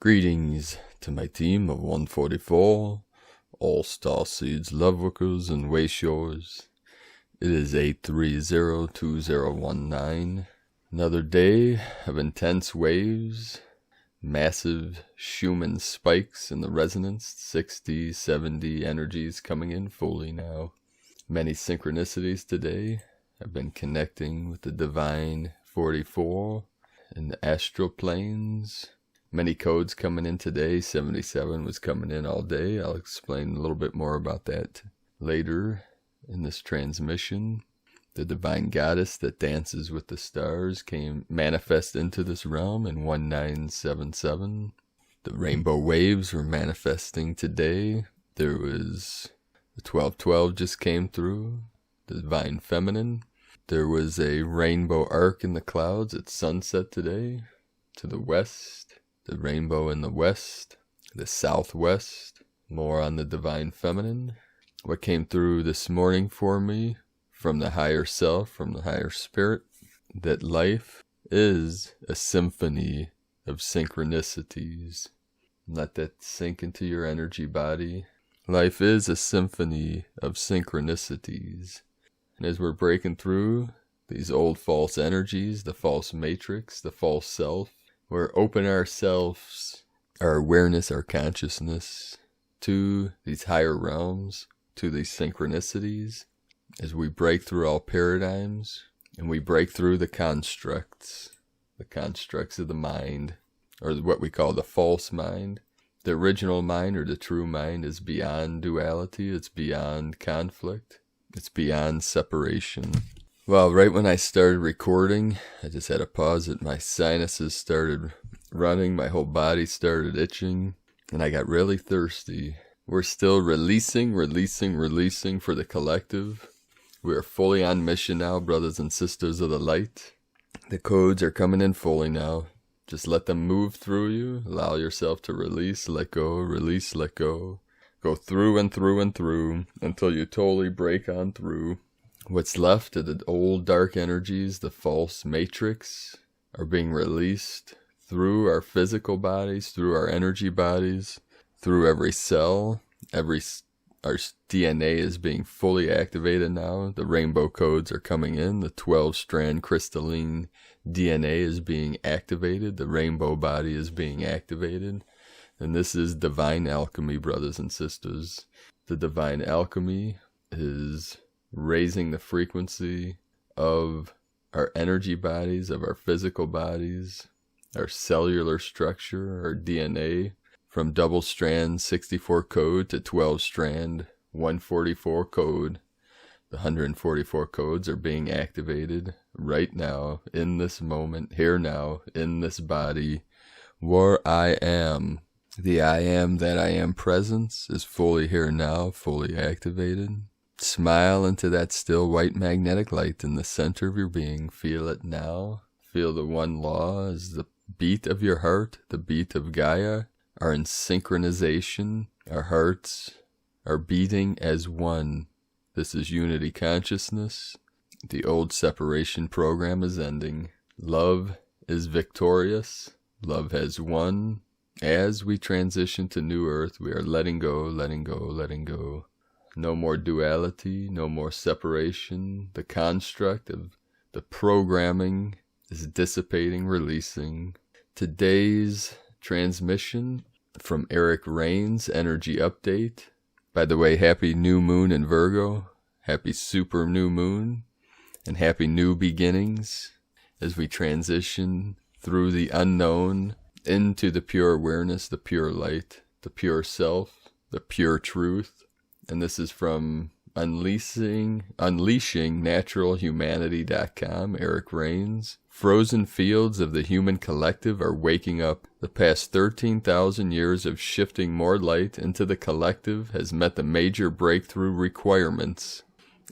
Greetings to my team of 144, all Starseeds, Lightworkers, and Wayshores. It is 830-2019. Another day of intense waves, massive Schumann spikes in the resonance, 60, 70 energies coming in fully now. Many synchronicities today. I've been connecting with the Divine 44 in the astral planes. Many codes coming in today. 77 was coming in all day. I'll explain a little bit more about that later in this transmission. The divine goddess that dances with the stars came manifest into this realm in 1977. The rainbow waves were manifesting today. There was the 1212 just came through, the divine feminine. There was a rainbow arc in the clouds at sunset today to the west. The rainbow in the west, the southwest, more on the divine feminine. What came through this morning for me from the higher self, from the higher spirit, that life is a symphony of synchronicities. Let that sink into your energy body. Life is a symphony of synchronicities. And as we're breaking through these old false energies, the false matrix, the false self, we're open ourselves, our awareness, our consciousness to these higher realms, to these synchronicities, as we break through all paradigms and we break through the constructs of the mind, or what we call the false mind. The original mind or the true mind is beyond duality, it's beyond conflict, it's beyond separation. Well, right when I started recording, I just had to pause it. My sinuses started running, my whole body started itching, and I got really thirsty. We're still releasing for the collective. We are fully on mission now, brothers and sisters of the light. The codes are coming in fully now. Just let them move through you. Allow yourself to release, let go, release, let go. Go through and through and through until you totally break on through. What's left of the old dark energies, the false matrix, are being released through our physical bodies, through our energy bodies, through every cell. Our DNA is being fully activated now. The rainbow codes are coming in. The 12-strand crystalline DNA is being activated. The rainbow body is being activated. And this is divine alchemy, brothers and sisters. The divine alchemy is raising the frequency of our energy bodies, of our physical bodies, our cellular structure, our DNA, from double strand 64 code to 12 strand 144 code. The 144 codes are being activated right now, in this moment, here now, in this body, where I am. The I am that I am presence is fully here now, fully activated. Smile into that still white magnetic light in the center of your being. Feel it now. Feel the one law as the beat of your heart, the beat of Gaia, are in synchronization. Our hearts are beating as one. This is unity consciousness. The old separation program is ending. Love is victorious. Love has won. As we transition to New Earth, we are letting go, letting go, letting go. No more duality, no more separation. The construct of the programming is dissipating, releasing. Today's transmission from Eric Rain's Energy Update. By the way, happy new moon in Virgo. Happy super new moon. And happy new beginnings as we transition through the unknown into the pure awareness, the pure light, the pure self, the pure truth. And this is from UnleashingNaturalHumanity.com, Eric Rains. Frozen fields of the human collective are waking up. The past 13,000 years of shifting more light into the collective has met the major breakthrough requirements.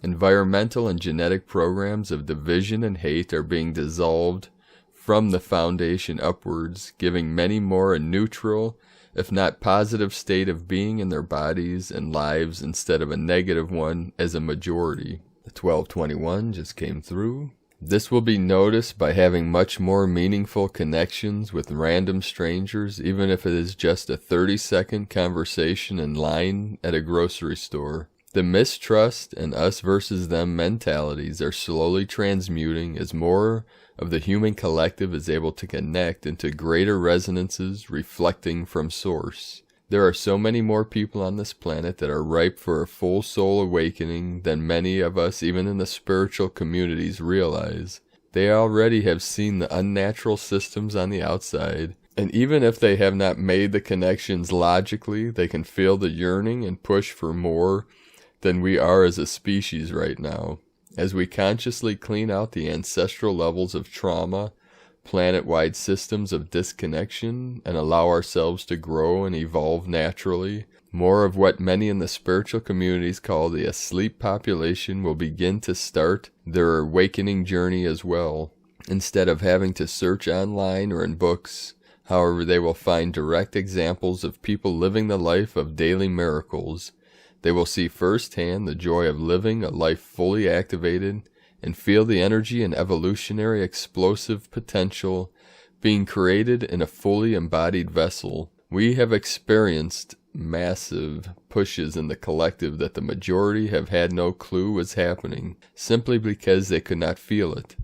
Environmental and genetic programs of division and hate are being dissolved from the foundation upwards, giving many more a neutral, if not positive state of being in their bodies and lives instead of a negative one as a majority. The 1221 just came through. This will be noticed by having much more meaningful connections with random strangers, even if it is just a 30-second conversation in line at a grocery store. The mistrust and us versus them mentalities are slowly transmuting as more of the human collective is able to connect into greater resonances reflecting from source. There are so many more people on this planet that are ripe for a full soul awakening than many of us even in the spiritual communities realize. They already have seen the unnatural systems on the outside, and even if they have not made the connections logically, they can feel the yearning and push for more than we are as a species right now. As we consciously clean out the ancestral levels of trauma, planet-wide systems of disconnection, and allow ourselves to grow and evolve naturally, more of what many in the spiritual communities call the asleep population will begin to start their awakening journey as well. Instead of having to search online or in books, however, they will find direct examples of people living the life of daily miracles. They will see firsthand the joy of living a life fully activated and feel the energy and evolutionary explosive potential being created in a fully embodied vessel. We have experienced massive pushes in the collective that the majority have had no clue was happening, simply because they could not feel it.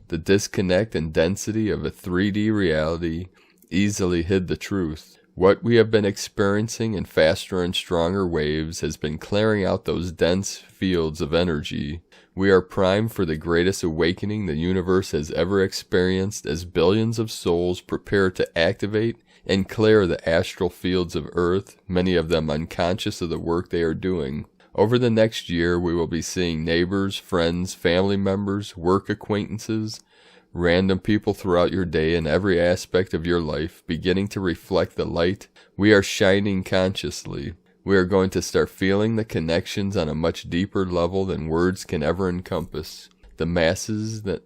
The disconnect and density of a 3D reality easily hid the truth. What we have been experiencing in faster and stronger waves has been clearing out those dense fields of energy. We are primed for the greatest awakening the universe has ever experienced as billions of souls prepare to activate and clear the astral fields of Earth, many of them unconscious of the work they are doing. Over the next year, we will be seeing neighbors, friends, family members, work acquaintances, random people throughout your day and every aspect of your life beginning to reflect the light we are shining consciously. We are going to start feeling the connections on a much deeper level than words can ever encompass. The masses that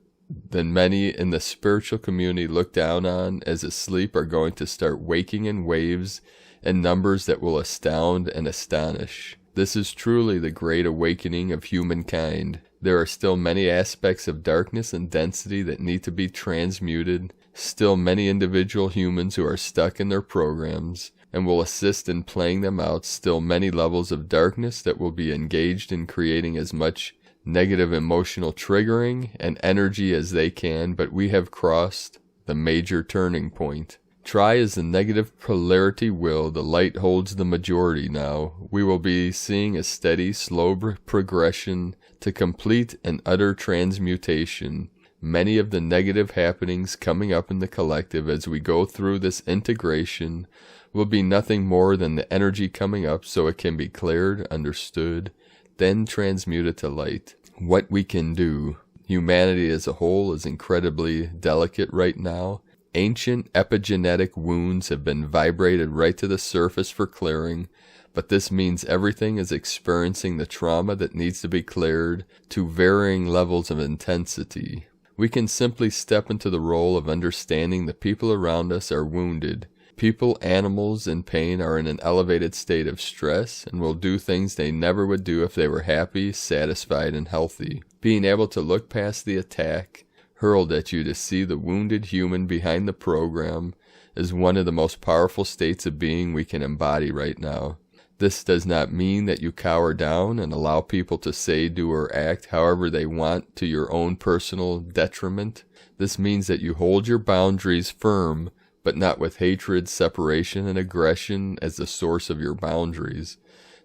many in the spiritual community look down on as asleep are going to start waking in waves and numbers that will astound and astonish. This is truly the great awakening of humankind. There are still many aspects of darkness and density that need to be transmuted, still many individual humans who are stuck in their programs and will assist in playing them out, still many levels of darkness that will be engaged in creating as much negative emotional triggering and energy as they can, but we have crossed the major turning point. Try as the negative polarity will, the light holds the majority now. We will be seeing a steady, slow progression to complete and utter transmutation. Many of the negative happenings coming up in the collective as we go through this integration will be nothing more than the energy coming up so it can be cleared, understood, then transmuted to light. What we can do. Humanity as a whole is incredibly delicate right now. Ancient epigenetic wounds have been vibrated right to the surface for clearing, but this means everything is experiencing the trauma that needs to be cleared to varying levels of intensity. We can simply step into the role of understanding the people around us are wounded. People, animals in pain are in an elevated state of stress and will do things they never would do if they were happy, satisfied, and healthy. Being able to look past the attack hurled at you to see the wounded human behind the program is one of the most powerful states of being we can embody right now. This does not mean that you cower down and allow people to say, do, or act however they want to your own personal detriment. This means that you hold your boundaries firm, but not with hatred, separation, and aggression as the source of your boundaries.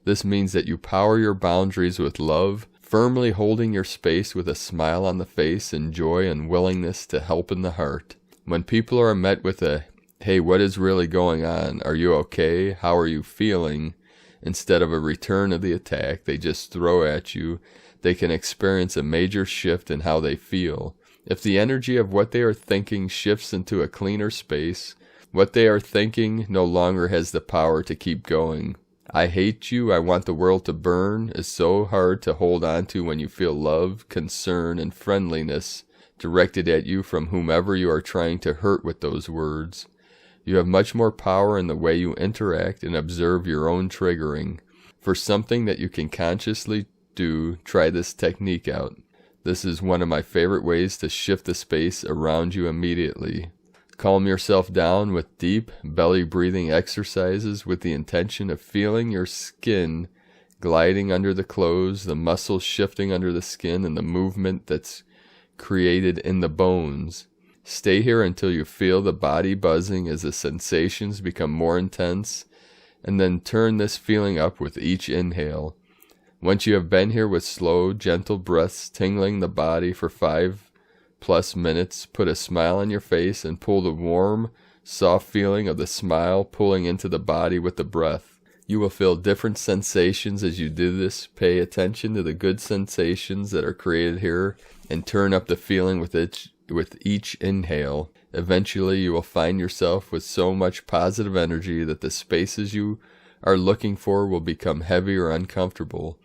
This means that you power your boundaries with love, firmly holding your space with a smile on the face and joy and willingness to help in the heart. When people are met with a, hey, what is really going on? Are you okay? How are you feeling? Instead of a return of the attack they just throw at you, they can experience a major shift in how they feel. If the energy of what they are thinking shifts into a cleaner space, what they are thinking no longer has the power to keep going. I hate you, I want the world to burn is so hard to hold on to when you feel love, concern, and friendliness directed at you from whomever you are trying to hurt with those words. You have much more power in the way you interact and observe your own triggering. For something that you can consciously do, try this technique out. This is one of my favorite ways to shift the space around you immediately. Calm yourself down with deep belly breathing exercises with the intention of feeling your skin gliding under the clothes, the muscles shifting under the skin, and the movement that's created in the bones. Stay here until you feel the body buzzing as the sensations become more intense, and then turn this feeling up with each inhale. Once you have been here with slow, gentle breaths tingling the body for 5+ minutes, put a smile on your face and pull the warm, soft feeling of the smile pulling into the body with the breath. You will feel different sensations as you do this. Pay attention to the good sensations that are created here and turn up the feeling with each inhale. Eventually, you will find yourself with so much positive energy that the spaces you are looking for will become heavy or uncomfortable.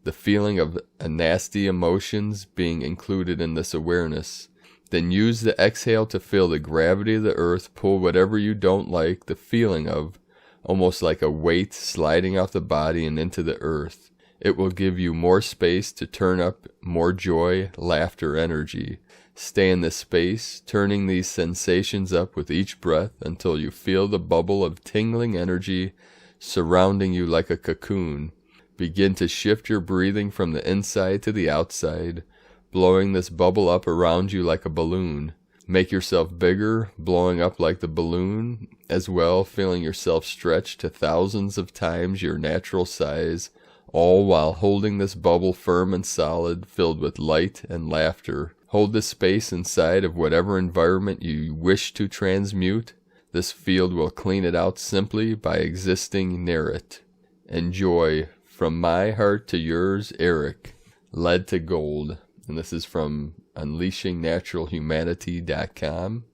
The feeling of nasty emotions being included in this awareness. Then use the exhale to feel the gravity of the earth pull whatever you don't like the feeling of, almost like a weight sliding off the body and into the earth. It will give you more space to turn up more joy, laughter, energy. Stay in this space, turning these sensations up with each breath until you feel the bubble of tingling energy surrounding you like a cocoon. Begin to shift your breathing from the inside to the outside, blowing this bubble up around you like a balloon. Make yourself bigger, blowing up like the balloon as well, feeling yourself stretch to thousands of times your natural size, all while holding this bubble firm and solid, filled with light and laughter. Hold this space inside of whatever environment you wish to transmute. This field will clean it out simply by existing near it. Enjoy. From my heart to yours, Eric. Lead to Gold. And this is from UnleashingNaturalHumanity.com.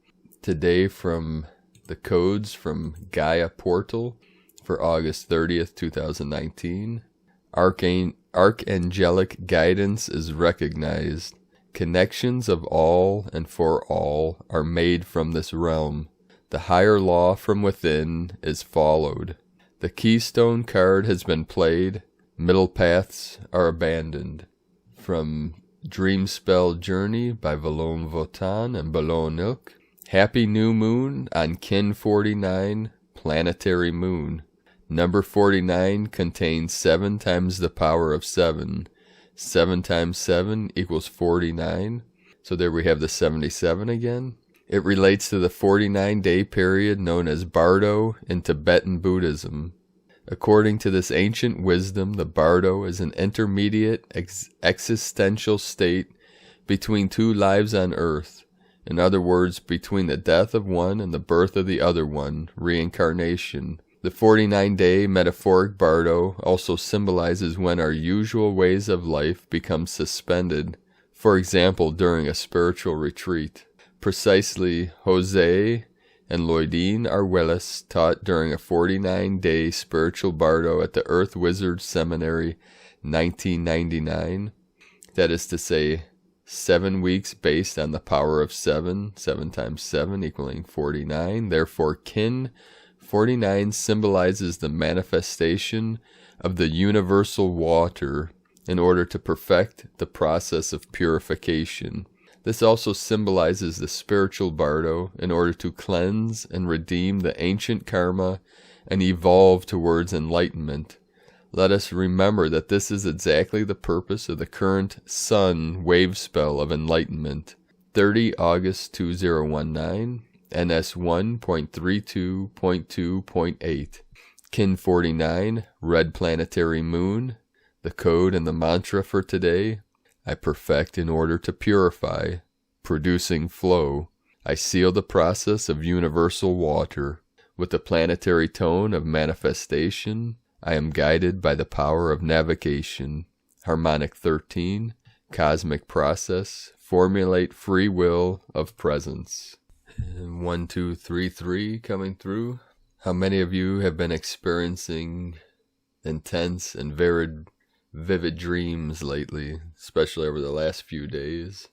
Today from the codes from Gaia Portal for August 30th, 2019. Archangelic guidance is recognized. Connections of all and for all are made from this realm. The higher law from within is followed. The keystone card has been played. Middle paths are abandoned. From Dream Spell Journey by Valon Votan and Balon Ilk. Happy New Moon on Kin 49, Planetary Moon. Number 49 contains 7 times the power of 7. 7 times 7 equals 49. So there we have the 77 again. It relates to the 49-day period known as Bardo in Tibetan Buddhism. According to this ancient wisdom, the Bardo is an intermediate existential state between two lives on earth. In other words, between the death of one and the birth of the other one, reincarnation. The 49-day metaphoric Bardo also symbolizes when our usual ways of life become suspended, for example, during a spiritual retreat. Precisely, Jose and Lloydine Arguelles taught during a 49-day spiritual bardo at the Earth Wizard Seminary 1999. That is to say, 7 weeks based on the power of 7, 7 times 7 equaling 49. Therefore, Kin 49 symbolizes the manifestation of the universal water in order to perfect the process of purification. This also symbolizes the spiritual bardo in order to cleanse and redeem the ancient karma and evolve towards enlightenment. Let us remember that this is exactly the purpose of the current Sun wave spell of enlightenment. 30 August 2019, NS 1.32.2.8. Kin 49, Red Planetary Moon. The code and the mantra for today: I perfect in order to purify, producing flow. I seal the process of universal water. With the planetary tone of manifestation, I am guided by the power of navigation. Harmonic 13, cosmic process, formulate free will of presence. 1, 2, 3, 3 coming through. How many of you have been experiencing intense and vivid dreams lately, especially over the last few days?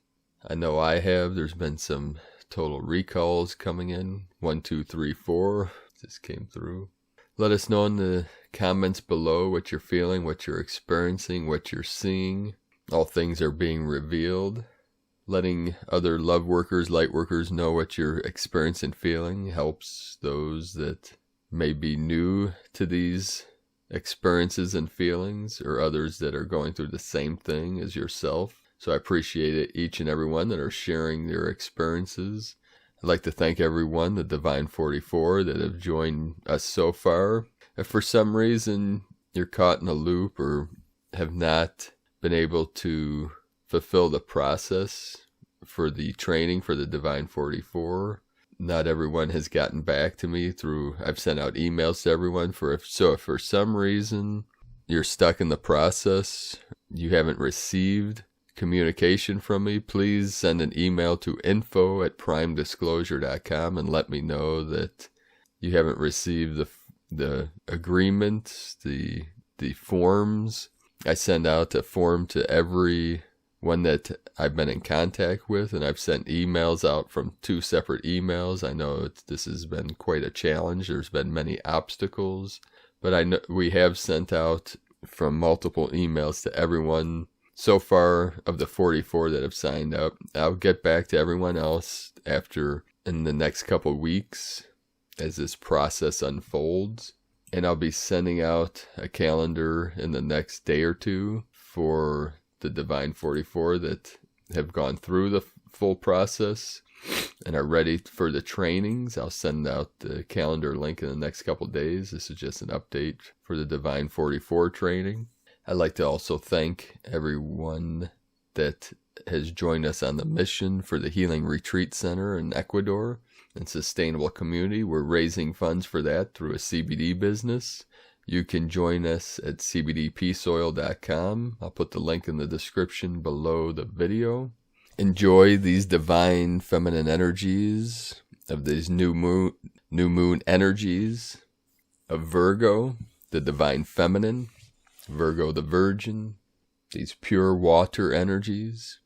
I know I have. There's been some total recalls coming in. 1, 2, 3, 4 just came through. Let us know in the comments below what you're feeling, what you're experiencing, what you're seeing. All things are being revealed. Letting other love workers, light workers know what you're experiencing and feeling helps those that may be new to these experiences and feelings, or others that are going through the same thing as yourself. So I appreciate it, each and every one that are sharing their experiences. I'd like to thank everyone, the Divine 44, that have joined us so far. If for some reason you're caught in a loop or have not been able to fulfill the process for the training for the Divine 44, not everyone has gotten back to me I've sent out emails to everyone. So if for some reason you're stuck in the process, you haven't received communication from me, please send an email to info@primedisclosure.com and let me know that you haven't received the agreement, the forms. I send out a form to every one that I've been in contact with, and I've sent emails out from 2 separate emails. I know this has been quite a challenge. There's been many obstacles, but I know we have sent out from multiple emails to everyone so far of the 44 that have signed up. I'll get back to everyone else in the next couple of weeks as this process unfolds. And I'll be sending out a calendar in the next day or two for the Divine 44 that have gone through the full process and are ready for the trainings. I'll send out the calendar link in the next couple of days. This is just an update for the Divine 44 training. I'd like to also thank everyone that has joined us on the mission for the Healing Retreat Center in Ecuador and Sustainable Community. We're raising funds for that through a CBD business. You can join us at cbdpeaceoil.com. I'll put the link in the description below the video. Enjoy these divine feminine energies of these new moon energies of Virgo, the divine feminine, Virgo the virgin, these pure water energies.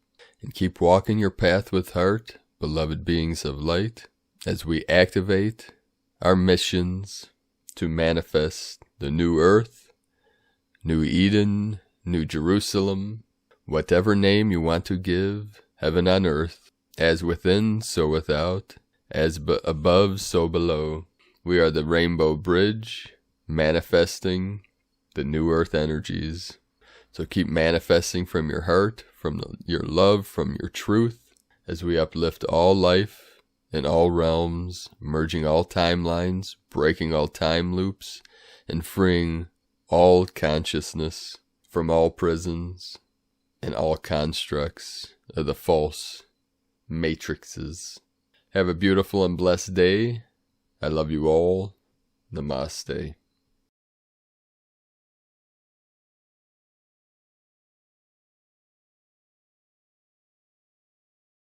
And keep walking your path with heart, beloved beings of light, as we activate our missions to manifest the new earth, new Eden, new Jerusalem, whatever name you want to give, heaven on earth, as within, so without, as above, so below. We are the rainbow bridge, manifesting the new earth energies. So keep manifesting from your heart, from your love, from your truth, as we uplift all life in all realms, merging all timelines, breaking all time loops, and freeing all consciousness from all prisons and all constructs of the false matrices. Have a beautiful and blessed day. I love you all. Namaste.